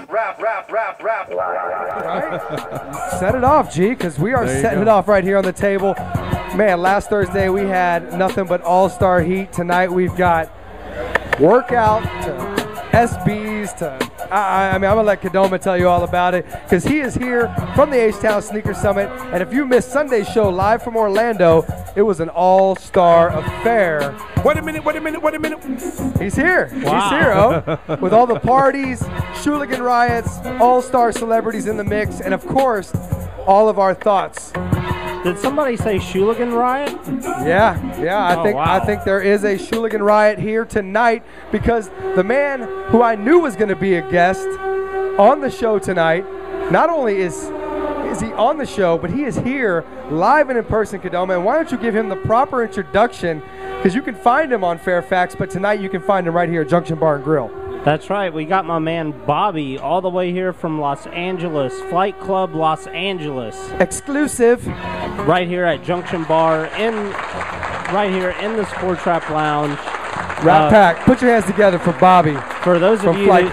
Rap. Right? Set it off, G, because we are setting it off right here on the table. Man, last Thursday we had nothing but all-star heat. Tonight we've got workout to SBs to I mean, I'm going to let Kadoma tell you all about it because he is here from the H-Town Sneaker Summit. And if you missed Sunday's show live from Orlando, it was an all-star affair. Wait a minute. He's here. Wow. He's here, oh. With all the parties, shooligan riots, all-star celebrities in the mix, and of course, all of our thoughts. Did somebody say shooligan riot? Yeah. I think there is a shooligan riot here tonight because the man who I knew was going to be a guest on the show tonight, not only is he on the show, but he is here live and in person, Kadoma. And why don't you give him the proper introduction? Because you can find him on Fairfax, but tonight you can find him right here at Junction Bar and Grill. That's right. We got my man Bobby all the way here from Los Angeles, Flight Club Los Angeles. Exclusive. Right here at Junction Bar, right here in the Sport Trap Lounge. Rapp Pack, put your hands together for Bobby. For those of Flight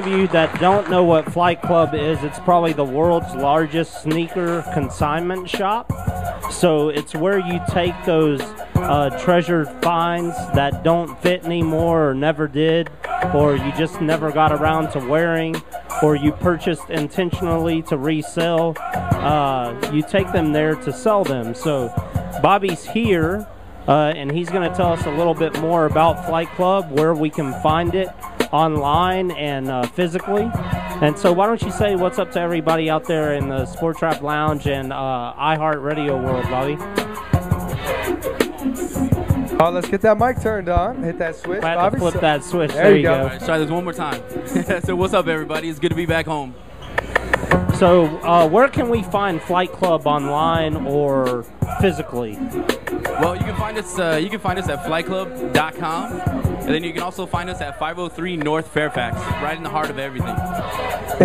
you that don't know what Flight Club is, it's probably the world's largest sneaker consignment shop. So it's where you take those treasured finds that don't fit anymore or never did, or you just never got around to wearing, or you purchased intentionally to resell. You take them there to sell them. So Bobby's here. And he's going to tell us a little bit more about Flight Club, where we can find it online and physically. And so why don't you say what's up to everybody out there in the Sport Trap Lounge and iHeartRadio world, Bobby? Oh, let's get that mic turned on. Hit that switch, I have Bobby. to flip that switch. There you go. All right, try this one more time. So what's up, everybody? It's good to be back home. So where can we find Flight Club online or physically? Well, you can find us at flightclub.com, and then you can also find us at 503 North Fairfax, right in the heart of everything.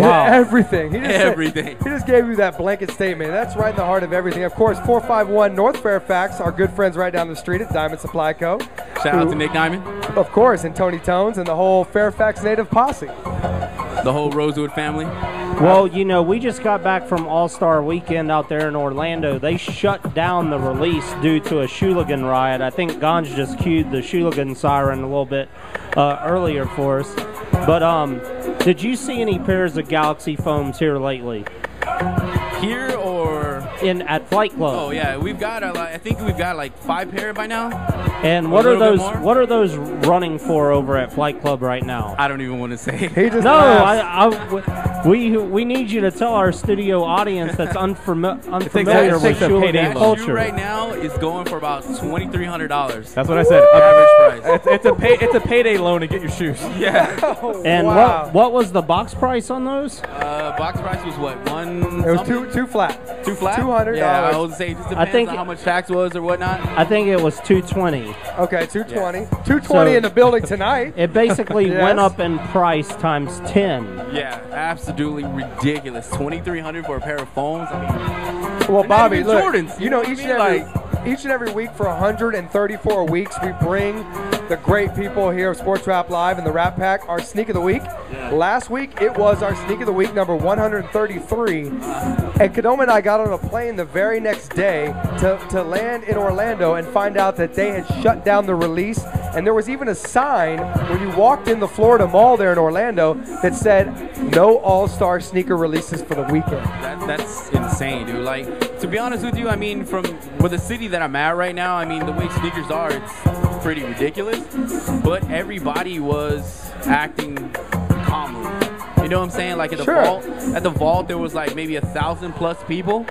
Wow. Everything. Everything. He just gave you that blanket statement. That's right in the heart of everything. Of course, 451 North Fairfax, our good friends right down the street at Diamond Supply Co. Shout out to Nick Diamond. Of course, and Tony Tones and the whole Fairfax native posse. The whole Rosewood family. Well, you know, we just got back from All-Star Weekend out there in Orlando. They shut down the release due to a shooligan riot. I think Ganj just cued the shooligan siren a little bit earlier for us. But did you see any pairs of Galaxy foams here lately? Here or at Flight Club? Oh yeah, we've got I think we've got like 5 pair by now. And what are those? What are those running for over at Flight Club right now? I don't even want to say. He just we need you to tell our studio audience that's unfamiliar with shooligan culture. Shoe right now is going for about $2,300. That's what I said. Average price. It's a payday loan to get your shoes. Yeah. And wow. what was the box price on those? Box price was what, It was two flat. 2 flat? $200. Yeah, I would say it just depends on how much tax was or whatnot. I think it was $220. Okay, $220. Yeah. $220 in the building tonight. It basically Yes. went up in price times 10. Yeah, absolutely ridiculous. $2,300 for a pair of foams. I mean, Well, Bobby, even look, Jordans, you know, what each I mean? and every week for 134 weeks, we bring the great people here of Sports Rap Live and the Rapp Pack our Sneak of the Week. Yeah. Last week, it was our Sneak of the Week number 133. And Kadoma and I got on a plane the very next day to land in Orlando and find out that they had shut down the release. And there was even a sign when you walked in the Florida Mall there in Orlando that said, no all-star sneaker releases for the weekend. That's insane, dude. Like, to be honest with you, I mean, with the city that I'm at right now, I mean, the way sneakers are, it's pretty ridiculous. But everybody was acting calmly. You know what I'm saying? Like at the vault, there was like maybe 1,000+ people.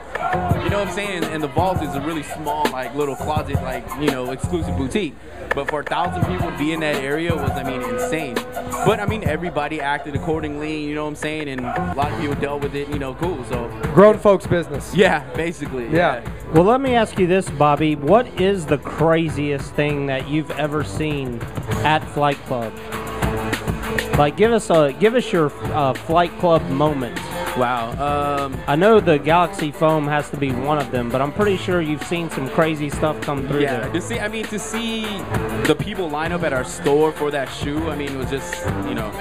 You know what I'm saying? And the vault is a really small, like little closet, like, you know, exclusive boutique. But for 1,000 people to be in that area was, I mean, insane. But I mean, everybody acted accordingly. You know what I'm saying? And a lot of people dealt with it. You know, cool. So grown folks business. Yeah, basically. Yeah. Well, let me ask you this, Bobby. What is the craziest thing that you've ever seen at Flight Club? Like, give us your Flight Club moment. Wow. I know the Galaxy foam has to be one of them, but I'm pretty sure you've seen some crazy stuff come through there. To see the people line up at our store for that shoe, I mean, it was just, you know,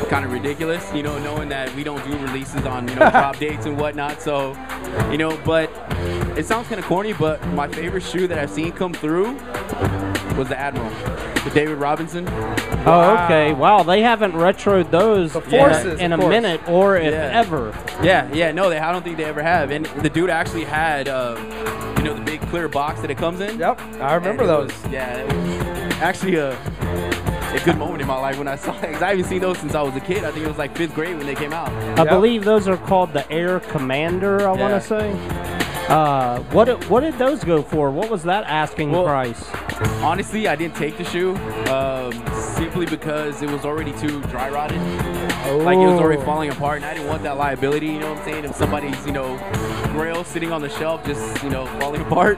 kind of ridiculous, you know, knowing that we don't do releases on, you know, drop dates and whatnot. So, you know, but it sounds kind of corny, but my favorite shoe that I've seen come through was the Admiral, the David Robinson. Oh, okay. Wow, they haven't retroed those in a minute or if ever. Yeah, no, I don't think they ever have. And the dude actually had, you know, the big clear box that it comes in. Yep, I remember those. It was actually a good moment in my life when I saw it. Because I haven't seen those since I was a kid. I think it was like 5th grade when they came out. I believe those are called the Air Commander, I want to say. What did those go for? What was that asking price? Honestly, I didn't take the shoe simply because it was already too dry rotted. Like, it was already falling apart, and I didn't want that liability, you know what I'm saying, of somebody's, you know, grail sitting on the shelf just, you know, falling apart.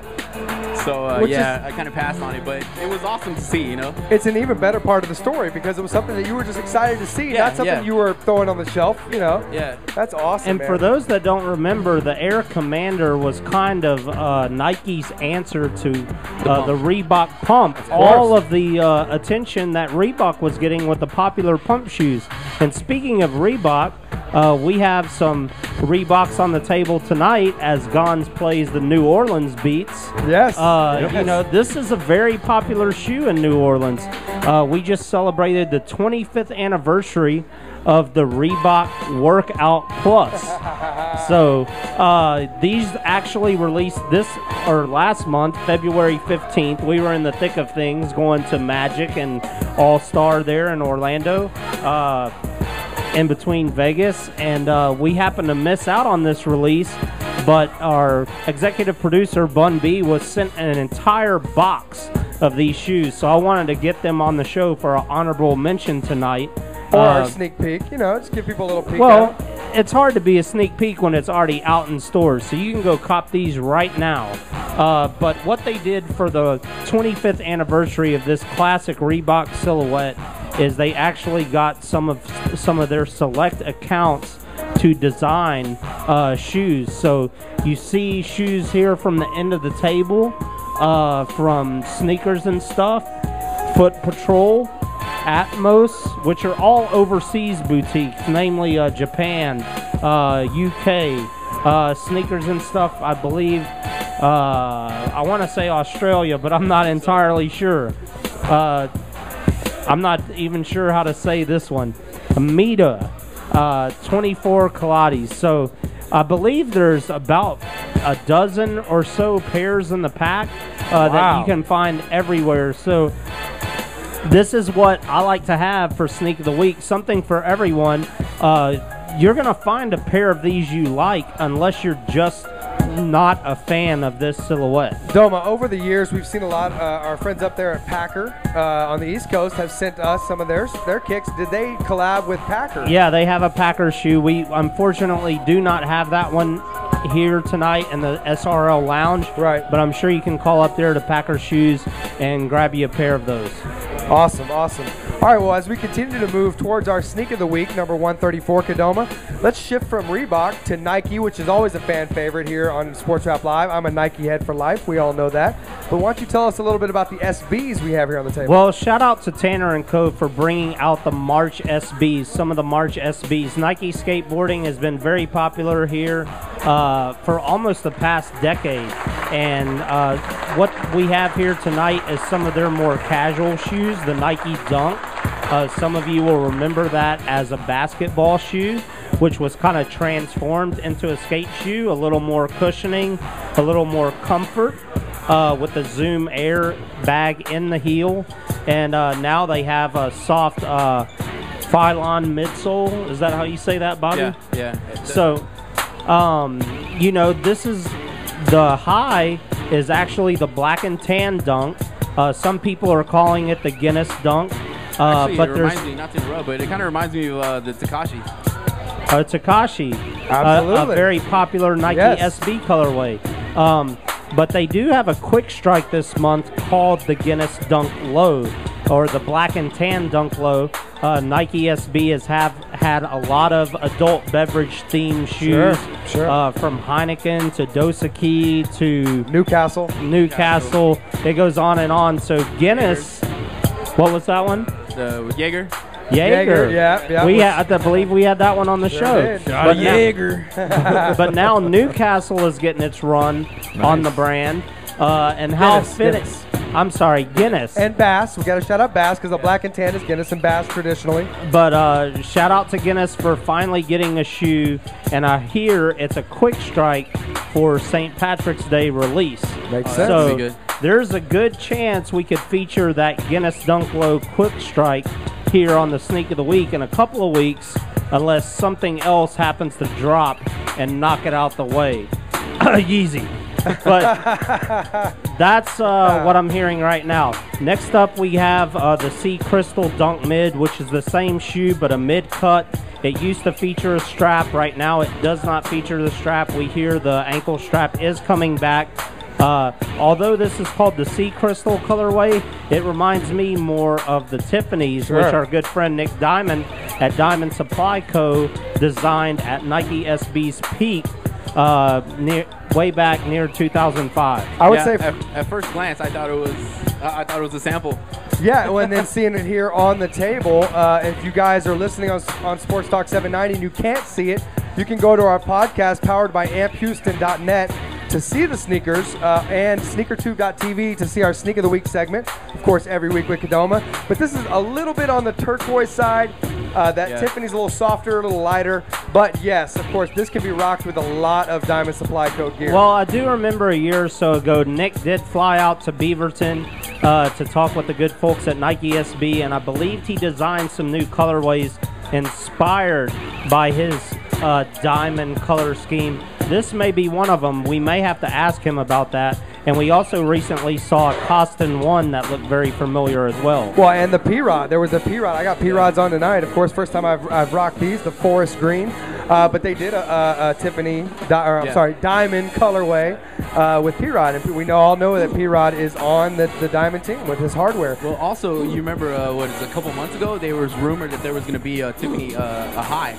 So, I kind of passed on it, but it was awesome to see, you know. It's an even better part of the story because it was something that you were just excited to see, not something you were throwing on the shelf, you know. Yeah. That's awesome, And for those that don't remember, the Air Commander was kind of Nike's answer to the Reebok Pump. All of the attention that Reebok was getting with the popular pump shoes. And speaking of Reebok, we have some Reeboks on the table tonight as Gons plays the New Orleans Beats. Yes. You know, this is a very popular shoe in New Orleans. We just celebrated the 25th anniversary of the Reebok Workout Plus. So these actually released last month, February 15th. We were in the thick of things going to Magic and All-Star there in Orlando. In between Vegas, and we happened to miss out on this release, but our executive producer Bun B was sent an entire box of these shoes, so I wanted to get them on the show for an honorable mention tonight. Or a sneak peek, you know, just give people a little peek. Well, it's hard to be a sneak peek when it's already out in stores, so you can go cop these right now. But what they did for the 25th anniversary of this classic Reebok silhouette is they actually got some of their select accounts to design shoes. So you see shoes here from the end of the table, from Sneakers and Stuff, Foot Patrol, Atmos, which are all overseas boutiques, namely Japan, UK, Sneakers and Stuff, I believe. I want to say Australia, but I'm not entirely sure. I'm not even sure how to say this one. Amida, 24 Pilates. So I believe there's about a dozen or so pairs in the pack that you can find everywhere. So this is what I like to have for Sneak of the Week, something for everyone. You're going to find a pair of these you like unless you're just not a fan of this silhouette. Doma, over the years, we've seen a lot. Our friends up there at Packer on the East Coast have sent us some of their kicks. Did they collab with Packer? Yeah, they have a Packer shoe. We unfortunately do not have that one here tonight in the SRL lounge. Right. But I'm sure you can call up there to Packer Shoes and grab you a pair of those. Awesome, awesome. All right, well, as we continue to move towards our Sneak of the Week, number 134, Kadoma, let's shift from Reebok to Nike, which is always a fan favorite here on Sports Rap Live. I'm a Nike head for life. We all know that. But why don't you tell us a little bit about the SBs we have here on the table? Well, shout out to Tanner & Co. for bringing out the March SBs, some of the March SBs. Nike skateboarding has been very popular here for almost the past decade. And what we have here tonight is some of their more casual shoes, the Nike Dunk. Some of you will remember that as a basketball shoe, which was kind of transformed into a skate shoe, a little more cushioning, a little more comfort with the Zoom Air bag in the heel. And now they have a soft Phylon midsole. Is that how you say that, Bobby? Yeah. So, you know, this is the high is actually the black and tan Dunk. Some people are calling it the Guinness Dunk. Actually, but it reminds me, not to interrupt, but it kind of reminds me of the Takashi. Takashi, absolutely, a very popular Nike SB colorway. But they do have a quick strike this month called the Guinness Dunk Low, or the black and tan Dunk Low. Nike SB has had a lot of adult beverage themed shoes, from Heineken to Dosaki to Newcastle. It goes on and on. So Guinness, what was that one? With Jaeger. Jaeger. Yeah. I believe we had that one on the show. did. But now, Jaeger. but now Newcastle is getting its run on the brand. And how fitting. I'm sorry, Guinness. And Bass. We got to shout out Bass because the black and tan is Guinness and Bass traditionally. But shout out to Guinness for finally getting a shoe. And I hear it's a quick strike for St. Patrick's Day release. Makes sense. So good. there's a good chance we could feature that Guinness Dunk Low quick strike here on the Sneak of the Week in a couple of weeks, unless something else happens to drop and knock it out the way. Yeezy. But that's what I'm hearing right now. Next up, we have the SeaCrystal Dunk Mid, which is the same shoe but a mid cut. It used to feature a strap. Right now, it does not feature the strap. We hear the ankle strap is coming back. Although this is called the SeaCrystal colorway, it reminds me more of the Tiffany's, which our good friend Nick Diamond at Diamond Supply Co. designed at Nike SB's peak way back near 2005. I would say at first glance, I thought it was a sample. Yeah, and then seeing it here on the table, if you guys are listening on Sports Talk 790 and you can't see it, you can go to our podcast powered by amphouston.net to see the sneakers and sneakertube.tv to see our Sneak of the Week segment, of course, every week with Kadoma. But this is a little bit on the turquoise side. Tiffany's a little softer, a little lighter. But yes, of course, this can be rocked with a lot of Diamond Supply Co. gear. Well, I do remember a year or so ago, Nick did fly out to Beaverton to talk with the good folks at Nike SB, and I believed he designed some new colorways inspired by his diamond color scheme. This may be one of them. We may have to ask him about that. And we also recently saw a Costin 1 that looked very familiar as well. Well, and the P-Rod. There was a P-Rod. I got P-Rods on tonight. Of course, first time I've rocked these, the forest green. But they did a Tiffany, diamond colorway with P-Rod. And we all know that P-Rod is on the diamond team with his hardware. Well, also, you remember, a couple months ago, there was rumored that there was going to be a Tiffany a high.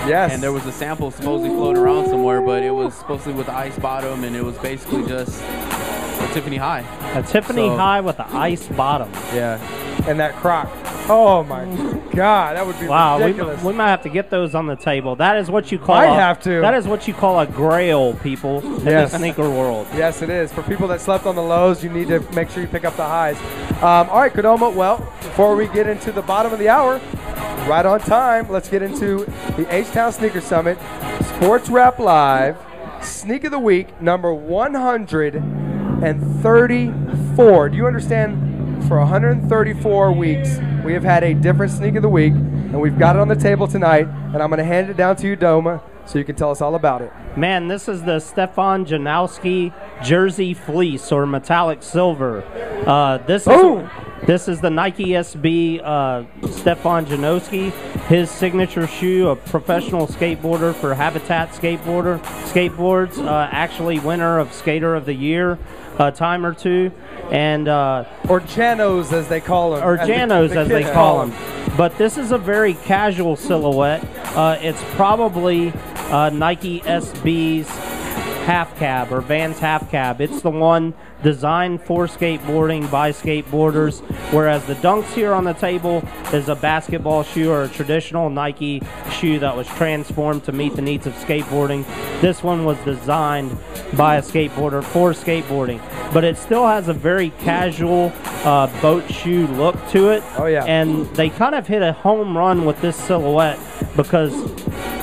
Yes. And there was a sample supposedly floating around somewhere, but it was supposedly with the ice bottom, and it was basically just a Tiffany high. A Tiffany high with the ice bottom. Yeah. And that croc. Oh, my God. That would be ridiculous. We might have to get those on the table. That is what you call That is what you call a grail, people, in the sneaker world. Yes, it is. For people that slept on the lows, you need to make sure you pick up the highs. All right, Kadoma. Well, before we get into the bottom of the hour, right on time, let's get into the H-Town Sneaker Summit, Sports Wrap Live, Sneak of the Week, number 134. Do you understand? For 134 weeks, we have had a different Sneak of the Week, and we've got it on the table tonight, and I'm going to hand it down to you, Doma, so you can tell us all about it. Man, this is the Stefan Janowski Jersey Fleece, or metallic silver. This is the Nike SB Stefan Janowski, his signature shoe, a professional skateboarder for Habitat Skateboards, actually winner of Skater of the Year a time or two. And or Janos, as they call them. Or Janos, as they call them. But this is a very casual silhouette. It's probably Nike SB's half cab, or Vans half cab. It's the one designed for skateboarding by skateboarders, whereas the Dunks here on the table is a basketball shoe or a traditional Nike shoe that was transformed to meet the needs of skateboarding. This one was designed by a skateboarder for skateboarding, but it still has a very casual boat shoe look to it. Oh yeah. And they kind of hit a home run with this silhouette, because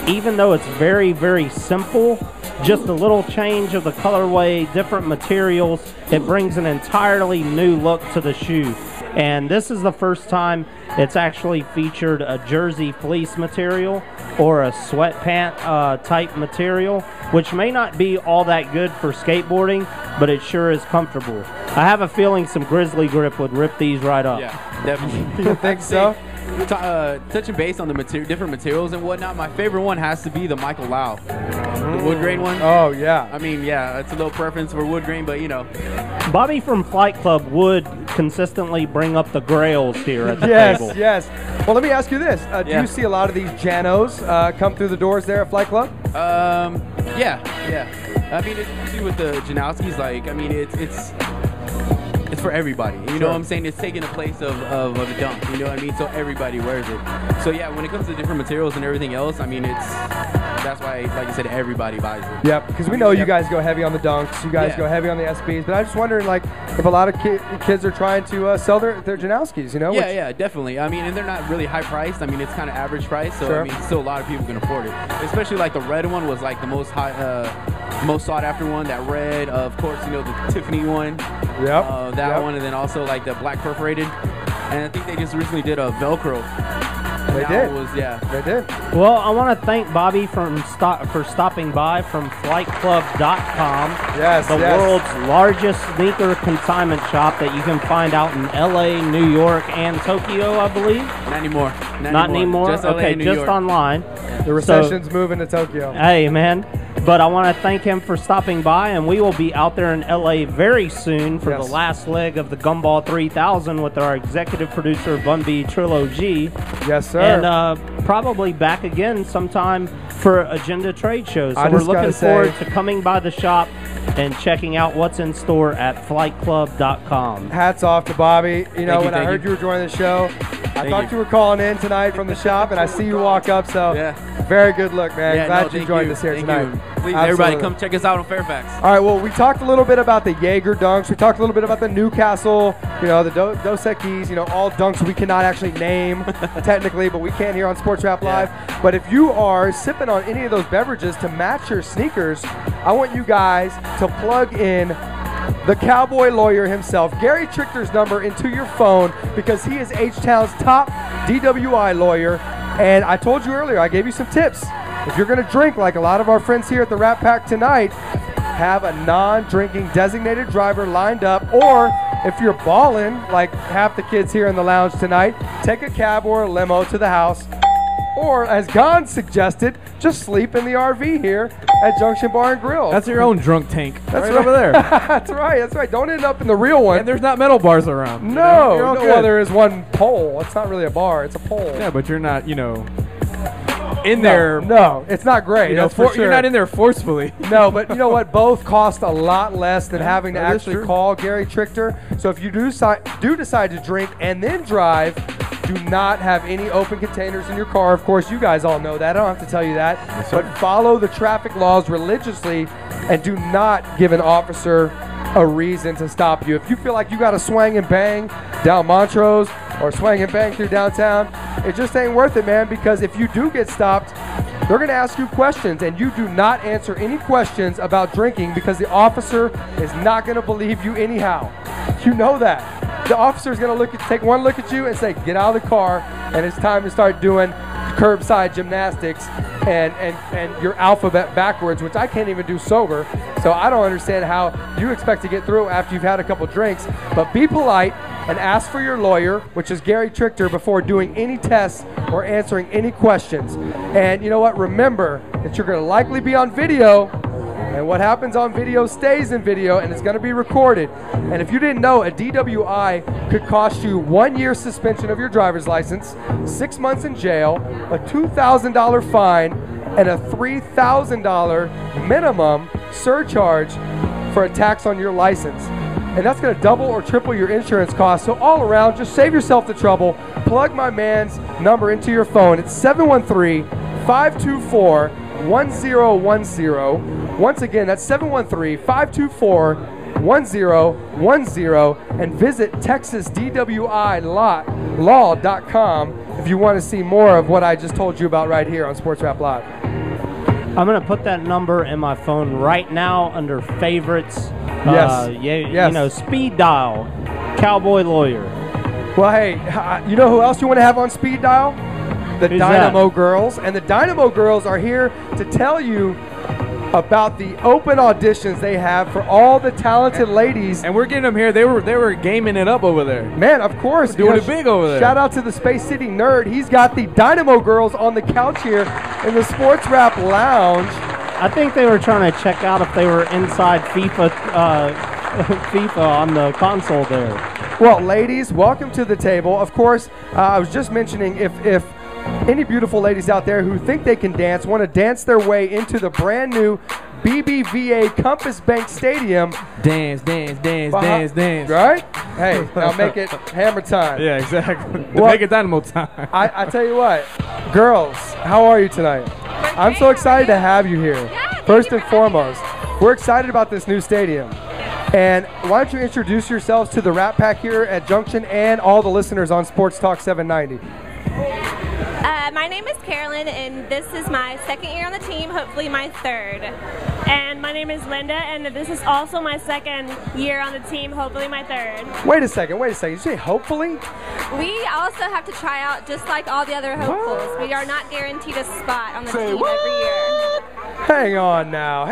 even though it's very, very simple, just a little change of the colorway, different materials, it brings an entirely new look to the shoe. And this is the first time it's actually featured a jersey fleece material or a sweatpant type material, which may not be all that good for skateboarding, but it sure is comfortable. I have a feeling some Grizzly Grip would rip these right up. Yeah, definitely. You think so? Touching base on the different materials and whatnot, my favorite one has to be the Michael Lau, the wood grain one. Oh yeah. I mean, yeah, it's a little preference for wood grain, but you know. Bobby from Flight Club would consistently bring up the grails here at the table. Yes. Well, let me ask you this: do you see a lot of these Janos come through the doors there at Flight Club? Yeah. I mean, with the Janowskis, like, I mean, it's it's for everybody. You know what I'm saying? It's taking the place of a dunk. You know what I mean? So everybody wears it. So yeah, when it comes to different materials and everything else, I mean, that's why, like I said, everybody buys it. Yep, because we know you guys go heavy on the dunks, you guys go heavy on the SBs, but I'm just wondering, like, if a lot of kids are trying to sell their Janowskis, you know? Yeah, definitely. I mean, and they're not really high priced. I mean, it's kind of average price, so I mean, still a lot of people can afford it. Especially like the red one was like the most sought after one. That red, of course, you know, the Tiffany one. Yep. That one, and then also like the black perforated. And I think they just recently did a Velcro. They did. They did. Well, I want to thank Bobby for stopping by from FlightClub.com. Yes, the world's largest sneaker consignment shop that you can find out in LA, New York, and Tokyo, I believe. Not anymore. Not anymore? Just LA okay, and New just York. online. The recession's moving to Tokyo. Hey, man. But I want to thank him for stopping by, and we will be out there in LA very soon for the last leg of the Gumball 3000 with our executive producer, Bumby Trilogy. Yes, sir. And probably back again sometime for Agenda Trade Shows. So we're looking forward to coming by the shop and checking out what's in store at FlightClub.com. Hats off to Bobby. You know, when I heard you were joining the show, I thought you were calling in tonight from the shop, and I see you walk up, so very good look, man. Glad you joined us here tonight. Please, everybody, come check us out on Fairfax. All right, well, we talked a little bit about the Jaeger dunks. We talked a little bit about the Newcastle, you know, the Dos Equis, you know, all dunks we cannot actually name technically, but we can here on Sports Rap Live. But if you are sipping on any of those beverages to match your sneakers, I want you guys to plug in the cowboy lawyer himself, Gary Trichter's number, into your phone, because he is H-Town's top DWI lawyer. And I told you earlier, I gave you some tips. If you're going to drink like a lot of our friends here at the Rapp Pack tonight, have a non-drinking designated driver lined up, or if you're balling like half the kids here in the lounge tonight, take a cab or a limo to the house, or as Gon suggested, just sleep in the RV here at Junction Bar and Grill. That's your own drunk tank. That's right over there. That's right. Don't end up in the real one. And there's not metal bars around. No, well, there is one pole. It's not really a bar. It's a pole. Yeah, but you're not, you know, in there. No, it's not great. You know, you're not in there forcefully. No, but you know what? Both cost a lot less than having to actually call Gary Trichter. So if you do decide to drink and then drive, do not have any open containers in your car. Of course, you guys all know that. I don't have to tell you that. Yes, but follow the traffic laws religiously, and do not give an officer a reason to stop you. If you feel like you got to swing and bang down Montrose or swing and bang through downtown, it just ain't worth it, man, because if you do get stopped, they're going to ask you questions, and you do not answer any questions about drinking, because the officer is not going to believe you anyhow. You know that. The officer is going to take one look at you and say, get out of the car, and it's time to start doing curbside gymnastics and your alphabet backwards, which I can't even do sober. So I don't understand how you expect to get through after you've had a couple drinks. But be polite and ask for your lawyer, which is Gary Trichter, before doing any tests or answering any questions. And you know what? Remember that you're going to likely be on video, and what happens on video stays in video, and it's going to be recorded. And if you didn't know, a DWI could cost you 1 year suspension of your driver's license, 6 months in jail, a $2,000 fine, and a $3,000 minimum surcharge for a tax on your license. And that's going to double or triple your insurance costs. So all around, just save yourself the trouble. Plug my man's number into your phone. It's 713-524-1010. Once again, that's 713-524-1010, and visit TexasDWIlaw.com if you want to see more of what I just told you about right here on Sports Rap Live. I'm going to put that number in my phone right now under favorites. Yes. You know, speed dial, cowboy lawyer. Well, hey, you know who else you want to have on speed dial? The Dynamo Girls. And the Dynamo Girls are here to tell you about the open auditions they have for all the talented ladies. And we're getting them here. They were gaming it up over there. Man, of course. Doing it big over there. Shout out to the Space City Nerd. He's got the Dynamo Girls on the couch here in the Sports Rap Lounge. I think they were trying to check out if they were inside FIFA on the console there. Well, ladies, welcome to the table. Of course, I was just mentioning if any beautiful ladies out there who think they can dance, want to dance their way into the brand new BBVA Compass Bank Stadium. Dance, dance, dance, dance, dance. Right? Hey, now make it hammer time. Yeah, exactly. Well, Make it Dynamo time. I tell you what, girls, how are you tonight? I'm so excited to have you here. First and foremost, we're excited about this new stadium. And why don't you introduce yourselves to the Rapp Pack here at Junction and all the listeners on Sports Talk 790. My name is Carolyn, and this is my second year on the team, hopefully my third. And my name is Linda, and this is also my second year on the team, hopefully my third. Wait a second. Did you say hopefully? We also have to try out just like all the other hopefuls. We are not guaranteed a spot on the team every year. Hang on now.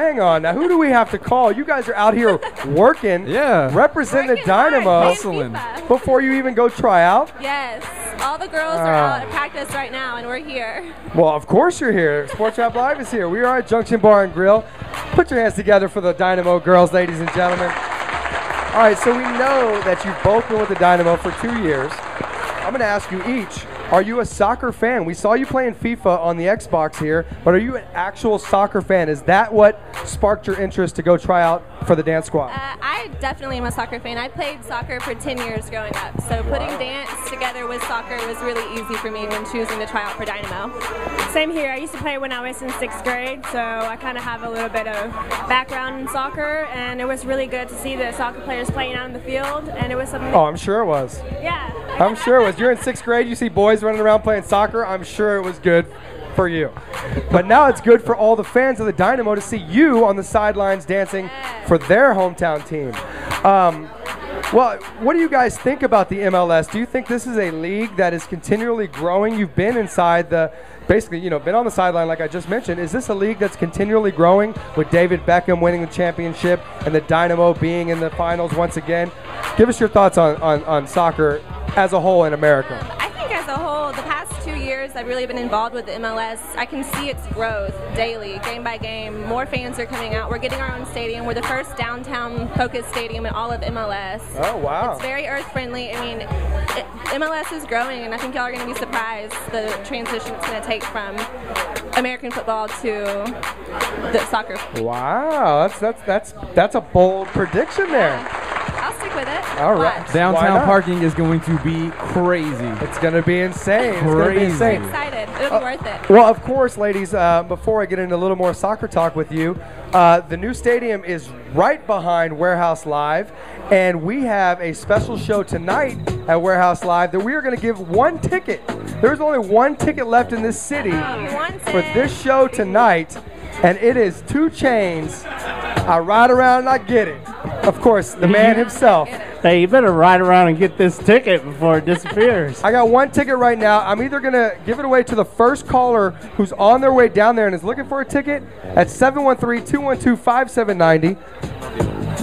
Who do we have to call? You guys are out here working, representing the Dynamo hustling before you even go try out. Yes, all the girls are out at practice right now, and we're here. Well, of course you're here. Sports Rap Live is here. We are at Junction Bar and Grill. Put your hands together for the Dynamo girls, ladies and gentlemen. All right, so we know that you've both been with the Dynamo for 2 years. I'm going to ask you each, are you a soccer fan? We saw you playing FIFA on the Xbox here, but are you an actual soccer fan? Is that what sparked your interest to go try out for the dance squad? I definitely am a soccer fan. I played soccer for 10 years growing up, so putting dance together with soccer was really easy for me when choosing to try out for Dynamo. Same here. I used to play when I was in 6th grade, so I kind of have a little bit of background in soccer, and it was really good to see the soccer players playing out in the field, and it was something. Oh, I'm sure it was. Yeah. I'm sure it was. You're in 6th grade, you see boys running around playing soccer. I'm sure it was good for you. But now it's good for all the fans of the Dynamo to see you on the sidelines dancing for their hometown team. Well, what do you guys think about the MLS? Do you think this is a league that is continually growing? You've been inside been on the sideline like I just mentioned. Is this a league that's continually growing with David Beckham winning the championship and the Dynamo being in the finals once again? Give us your thoughts on soccer as a whole in America. I think as a whole, the past 2 years I've really been involved with the MLS. I can see its growth daily, game by game. More fans are coming out. We're getting our own stadium. We're the first downtown-focused stadium in all of MLS. Oh, wow. It's very earth-friendly. I mean, MLS is growing, and I think y'all are going to be surprised the transition it's going to take from American football to the soccer. Wow, that's a bold prediction there. I'll stick with it. All right. Watch. Downtown parking is going to be crazy. It's going to be insane. It's going to be insane. I'm excited. It'll be worth it. Well, of course, ladies, before I get into a little more soccer talk with you, the new stadium is right behind Warehouse Live, and we have a special show tonight at Warehouse Live that we are going to give one ticket. There's only one ticket left in this city for this show tonight, and it is 2 Chainz. I ride around and I get it. Of course, the man himself. Hey, you better ride around and get this ticket before it disappears. I got one ticket right now. I'm either going to give it away to the first caller who's on their way down there and is looking for a ticket at 713-212-5790.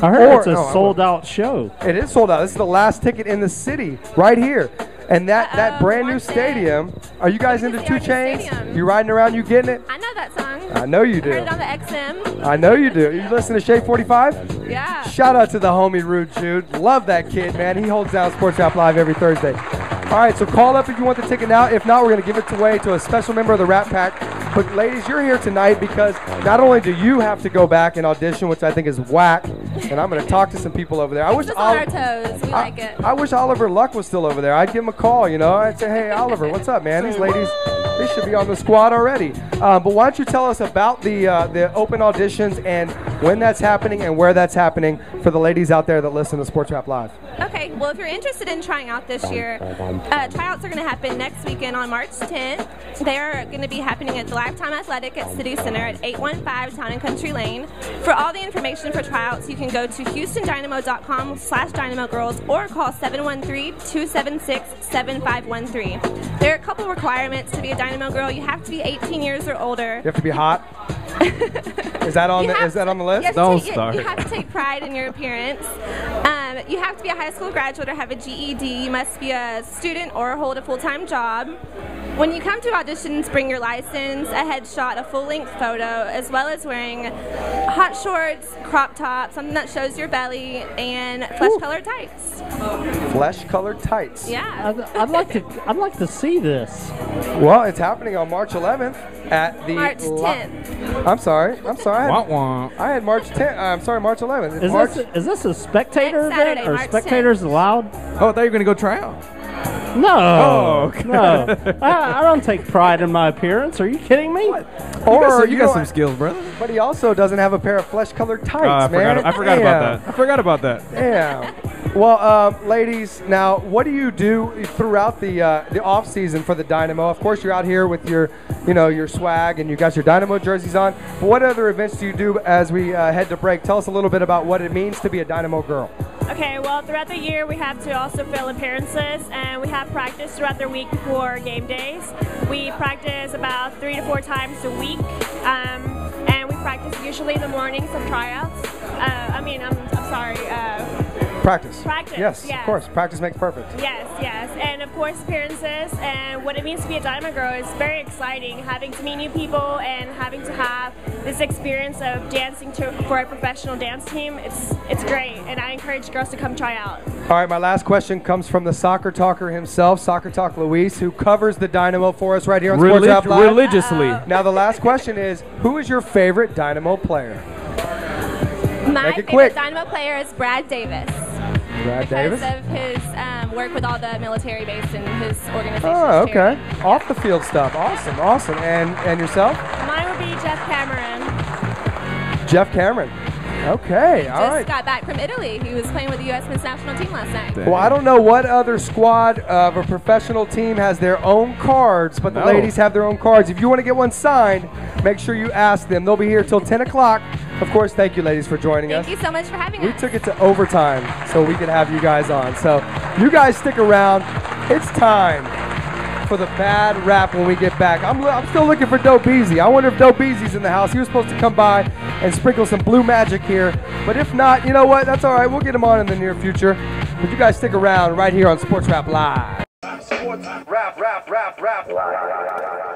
I heard it's a sold-out show. It is sold out. This is the last ticket in the city right here. And that brand new stadium, are you guys into 2 Chainz? You riding around, you getting it? I know that song. I know you do. I heard it on the XM. I know you do. You listen to Shade 45? Yeah. Shout out to the homie Rude Jude. Love that kid, man. He holds down Sports Rap Live every Thursday. All right, so call up if you want the ticket now. If not, we're going to give it away to a special member of the Rapp Pack. But ladies, you're here tonight because not only do you have to go back and audition, which I think is whack, and I'm going to talk to some people over there. I wish on our toes. We like it. I wish Oliver Luck was still over there. I'd give him a call, you know. I'd say, hey, Oliver, what's up, man? These ladies, they should be on the squad already. But why don't you tell us about the open auditions and when that's happening and where that's happening for the ladies out there that listen to Sports Rap Live. Okay, well, if you're interested in trying out this year, tryouts are going to happen next weekend on March 10th. They are going to be happening at the Lifetime Athletic at City Center at 815 Town and Country Lane. For all the information for tryouts, you can go to HoustonDynamo.com/Dynamo Girls or call 713-276-7513. There are a couple requirements to be a Dynamo Girl. You have to be 18 years or older. You have to be hot. Is that on the list? Don't start. You have to take pride in your appearance. You have to be a high school graduate or have a GED. You must be a student or hold a full-time job. When you come to auditions, bring your license, a headshot, a full-length photo, as well as wearing hot shorts, crop top, something that shows your belly, and flesh-colored tights. Flesh-colored tights. Yeah. I'd like to see this. Well, it's happening on March 11th at the March 10th. I'm sorry. Womp womp. I had March 10th. I'm sorry, March 11th. Is this a spectator Next Saturday, event? Are March spectators allowed? Oh, I thought you were going to go try out. No. Oh, okay. No. I don't take pride in my appearance. Are you kidding me? Or you got some skills, brother. But he also doesn't have a pair of flesh-colored tights, I man. I forgot about that. Damn. Well, ladies, now what do you do throughout the off season for the Dynamo? Of course, you're out here with your, your swag and you got your Dynamo jerseys on. But what other events do you do as we head to break? Tell us a little bit about what it means to be a Dynamo girl. Okay, well, throughout the year, we have to also fill appearances, and we have practice throughout the week before game days. We practice about 3 to 4 times a week, and we practice usually in the mornings of tryouts. I'm sorry. Practice. Practice. Yes, of course. Practice makes perfect. Yes. And of course, appearances. And what it means to be a Dynamo girl is very exciting. Having to meet new people and having to have this experience of dancing for a professional dance team. It's great. And I encourage girls to come try out. All right, my last question comes from the soccer talker himself, Soccer Talk Luis, who covers the Dynamo for us right here on Sports Rap Live. Religiously. Now, the last question is, who is your favorite Dynamo player? My favorite Dynamo player is Brad Davis. Brad Davis? Because of his work with all the military base and his organization. Oh, okay. Off the field stuff. Awesome. And yourself? Mine would be Jeff Cameron. Jeff Cameron. Okay, all right. Just got back from Italy. He was playing with the U.S. men's national team last night. Well, I don't know what other squad of a professional team has their own cards, but the ladies have their own cards. If you want to get one signed, make sure you ask them. They'll be here till 10 o'clock. Of course, thank you, ladies, for joining us. Thank you so much for having us. We took it to overtime so we could have you guys on. So you guys stick around. It's time for the bad rap when we get back. I'm still looking for Dope Easy. I wonder if Dope Easy's in the house. He was supposed to come by and sprinkle some blue magic here. But if not, you know what? That's all right. We'll get him on in the near future. But you guys stick around right here on Sports Rap Live. Sports Rap Live.